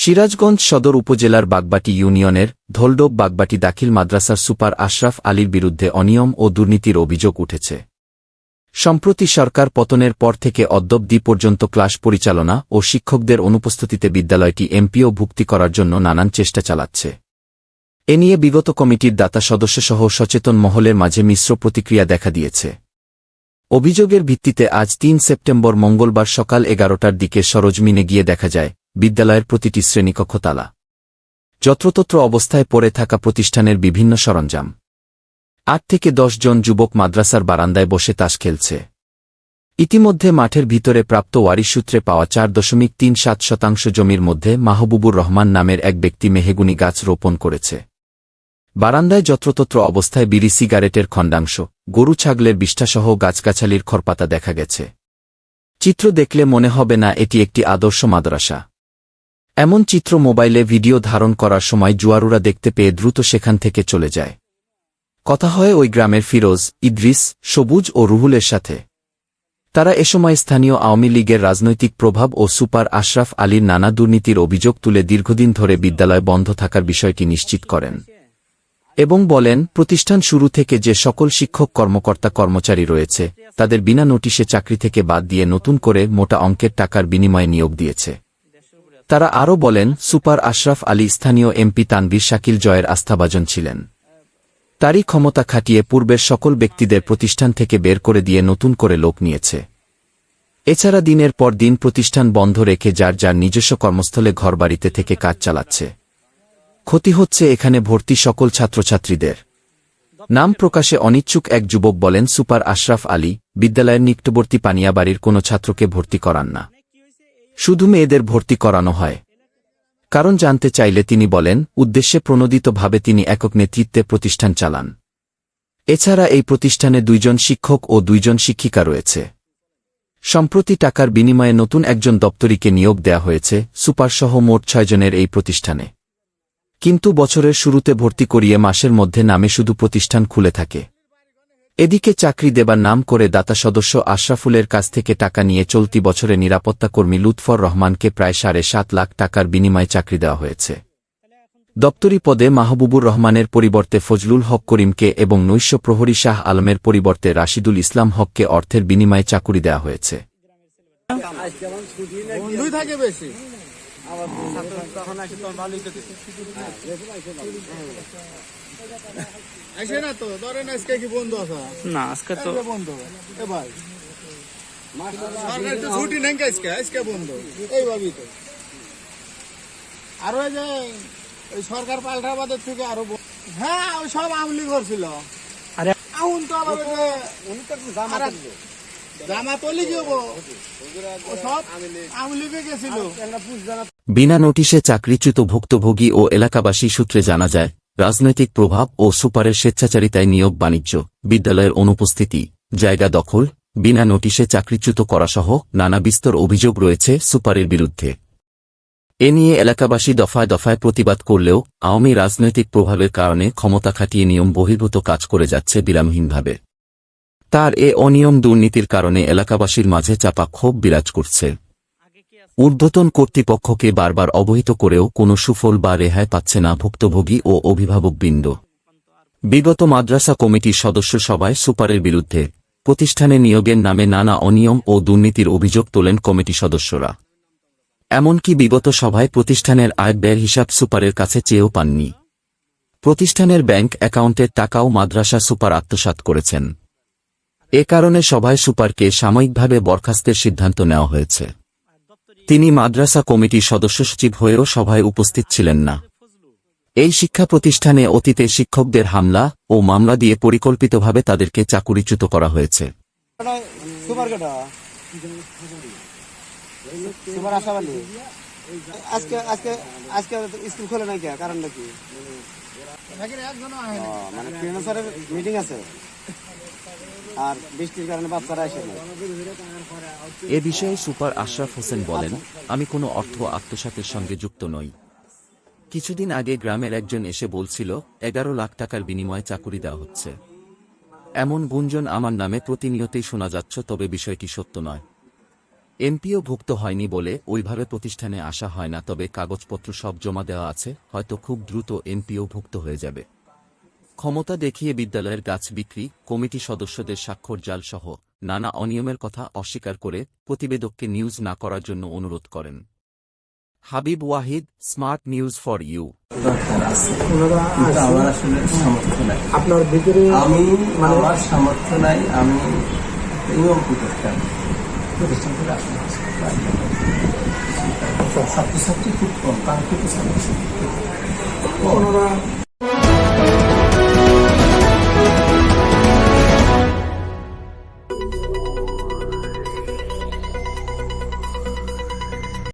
সিরাজগঞ্জ সদর উপজেলার বাগবাটি ইউনিয়নের ধোলডোব বাগবাটি দাখিল মাদ্রাসার সুপার আশরাফ আলীর বিরুদ্ধে অনিয়ম ও দুর্নীতির অভিযোগ উঠেছে। সম্প্রতি সরকার পতনের পর থেকে অদ্যাবধি পর্যন্ত ক্লাস পরিচালনা ও শিক্ষকদের অনুপস্থিতিতে বিদ্যালয়টি এমপিও ভুক্তি করার জন্য নানান চেষ্টা চালাচ্ছে। এ নিয়ে বিগত কমিটির দাতা সদস্যসহ সচেতন মহলের মাঝে মিশ্র প্রতিক্রিয়া দেখা দিয়েছে। অভিযোগের ভিত্তিতে আজ ৩ সেপ্টেম্বর মঙ্গলবার সকাল ১১টার দিকে সরজমিনে গিয়ে দেখা যায় বিদ্যালয়ের প্রতিটি শ্রেণীকক্ষ তালা, যত্রতত্র অবস্থায় পড়ে থাকা প্রতিষ্ঠানের বিভিন্ন সরঞ্জাম। ৮ থেকে ১০ জন যুবক মাদ্রাসার বারান্দায় বসে তাস খেলছে। ইতিমধ্যে মাঠের ভিতরে প্রাপ্ত ওয়ারিশ সূত্রে পাওয়া ৪.৩৭% জমির মধ্যে মাহবুবুর রহমান নামের এক ব্যক্তি মেহগুনি গাছ রোপণ করেছে। বারান্দায় যত্রতত্র অবস্থায় বিড়ি সিগারেটের খণ্ডাংশ, গরু ছাগলের বিষ্ঠাসহ গাছগাছালির খড়পাতা দেখা গেছে। চিত্র দেখলে মনে হবে না এটি একটি আদর্শ মাদ্রাসা। এমন চিত্র মোবাইলে ভিডিও ধারণ করার সময় জুয়ারুরা দেখতে পেয়ে দ্রুত সেখান থেকে চলে যায়। কথা হয় ওই গ্রামের ফিরোজ, ইদ্রিস, সবুজ ও রুহুলের সাথে। তারা এ সময় স্থানীয় আওয়ামী লীগের রাজনৈতিক প্রভাব ও সুপার আশরাফ আলীর নানা দুর্নীতির অভিযোগ তুলে দীর্ঘদিন ধরে বিদ্যালয় বন্ধ থাকার বিষয়টি নিশ্চিত করেন এবং বলেন, প্রতিষ্ঠান শুরু থেকে যে সকল শিক্ষক কর্মকর্তা কর্মচারী রয়েছে তাদের বিনা নোটিশে চাকরি থেকে বাদ দিয়ে নতুন করে মোটা অঙ্কের টাকার বিনিময়ে নিয়োগ দিয়েছে। তারা আরও বলেন, সুপার আশরাফ আলী স্থানীয় এমপি তানভীর শাকিল জয়ের আস্থাভাজন ছিলেন। তারই ক্ষমতা খাটিয়ে পূর্বের সকল ব্যক্তিদের প্রতিষ্ঠান থেকে বের করে দিয়ে নতুন করে লোক নিয়েছে। এছাড়া দিনের পর দিন প্রতিষ্ঠান বন্ধ রেখে যার যার নিজস্ব কর্মস্থলে ঘরবাড়িতে থেকে কাজ চালাচ্ছে। ক্ষতি হচ্ছে এখানে ভর্তি সকল ছাত্রছাত্রীদের। নাম প্রকাশে অনিচ্ছুক এক যুবক বলেন, সুপার আশরাফ আলী বিদ্যালয়ের নিকটবর্তী পানিয়াবাড়ির কোনো ছাত্রকে ভর্তি করান না, শুধু মেয়েদের ভর্তি করানো হয়। কারণ জানতে চাইলে তিনি বলেন, উদ্দেশ্যে প্রণোদিতভাবে তিনি একক নেতৃত্বে প্রতিষ্ঠান চালান। এছাড়া এই প্রতিষ্ঠানে ২ জন শিক্ষক ও ২ জন শিক্ষিকা রয়েছে। সম্প্রতি টাকার বিনিময়ে নতুন একজন দপ্তরিকে নিয়োগ দেয়া হয়েছে সুপারসহ মোট ৬ জনের এই প্রতিষ্ঠানে। কিন্তু বছরের শুরুতে ভর্তি করিয়ে মাসের মধ্যে নামে শুধু প্রতিষ্ঠান খুলে থাকে। এদিকে চাকরি দেবার নাম করে দাতা সদস্য আশরাফুলের কাছ থেকে টাকা নিয়ে চলতি বছরে নিরাপত্তা কর্মী লুৎফর রহমানকে প্রায় ৭.৫ লাখ টাকার বিনিময়ে চাকরি দেওয়া হয়েছে। দপ্তরি পদে মাহবুবুর রহমানের পরিবর্তে ফজলুল হক করিমকে এবং নৈশ প্রহরী শাহ আলমের পরিবর্তে রাশিদুল ইসলাম হককে অর্থের বিনিময়ে চাকুরি দেওয়া হয়েছে। সরকার পাল্টা বাদের থেকে আরো হ্যাঁ ওই সব আওয়ামী লীগ করছিল। এখন তো আবার বিনা নোটিশে চাকরিচ্যুত ভুক্তভোগী ও এলাকাবাসী সূত্রে জানা যায়, রাজনৈতিক প্রভাব ও সুপারের স্বেচ্ছাচারিতায় নিয়োগ বাণিজ্য, বিদ্যালয়ের অনুপস্থিতি, জায়গা দখল, বিনা নোটিশে চাকরিচ্যুত করাসহ নানা বিস্তর অভিযোগ রয়েছে সুপারের বিরুদ্ধে। এ নিয়ে এলাকাবাসী দফায় দফায় প্রতিবাদ করলেও আওয়ামী রাজনৈতিক প্রভাবের কারণে ক্ষমতা খাটিয়ে নিয়ম বহির্ভূত কাজ করে যাচ্ছে বিরামহীনভাবে। তার এ অনিয়ম দুর্নীতির কারণে এলাকাবাসীর মাঝে চাপা ক্ষোভ বিরাজ করছে। ঊর্ধ্বতন কর্তৃপক্ষকে বারবার অবহিত করেও কোনো সুফল বা রেহাই পাচ্ছে না ভুক্তভোগী ও অভিভাবকবৃন্দ। বিগত মাদ্রাসা কমিটির সদস্য সভায় সুপারের বিরুদ্ধে প্রতিষ্ঠানে নিয়োগের নামে নানা অনিয়ম ও দুর্নীতির অভিযোগ তোলেন কমিটি সদস্যরা। এমনকি বিগত সভায় প্রতিষ্ঠানের আয় ব্যয়ের হিসাব সুপারের কাছে চেয়েও পাননি। প্রতিষ্ঠানের ব্যাংক অ্যাকাউন্টের টাকাও মাদ্রাসা সুপার আত্মসাৎ করেছেন। এ কারণে সভায় সুপারকে সাময়িকভাবে বরখাস্তের সিদ্ধান্ত নেওয়া হয়েছে। তিনি মাদ্রাসা কমিটির সদস্য সচিব হয়েও সভায় উপস্থিত ছিলেন না। এই শিক্ষা প্রতিষ্ঠানে অতীতে শিক্ষকদের হামলা ও মামলা দিয়ে পরিকল্পিতভাবে তাদেরকে চাকুরিচ্যুত করা হয়েছে। এ বিষয়ে সুপার আশরাফ হোসেন বলেন, আমি কোনো অর্থ আত্মসাতের সঙ্গে যুক্ত নই। কিছুদিন আগে গ্রামের একজন এসে বলছিল 11 লাখ টাকার বিনিময়ে চাকুরি দেওয়া হচ্ছে। এমন গুঞ্জন আমার নামে প্রতিনিয়তই শোনা যাচ্ছে, তবে বিষয়টি সত্য নয়। এমপিও ভুক্ত হয়নি বলে ওইভাবে প্রতিষ্ঠানে আসা হয় না, তবে কাগজপত্র সব জমা দেওয়া আছে, হয়তো খুব দ্রুত এমপিও ভুক্ত হয়ে যাবে। ক্ষমতা দেখিয়ে বিদ্যালয়ের গাছ বিক্রি, কমিটি সদস্যদের স্বাক্ষর জাল সহ নানা অনিয়মের কথা অস্বীকার করে প্রতিবেদককে নিউজ না করার জন্য অনুরোধ করেন। Habib Wahid, smart news for you. দরকার আছে, কিন্তু আমার আসলে সামর্থ্য নাই। আপনার ভিতরে আমার সামর্থ্য নাই। আমি ইমাম প্রতিষ্ঠান করে আসলে ছাত্রছাত্রী খুব কম, কাঙ্ক্ষিত ছাত্রছাত্রী। ওনারা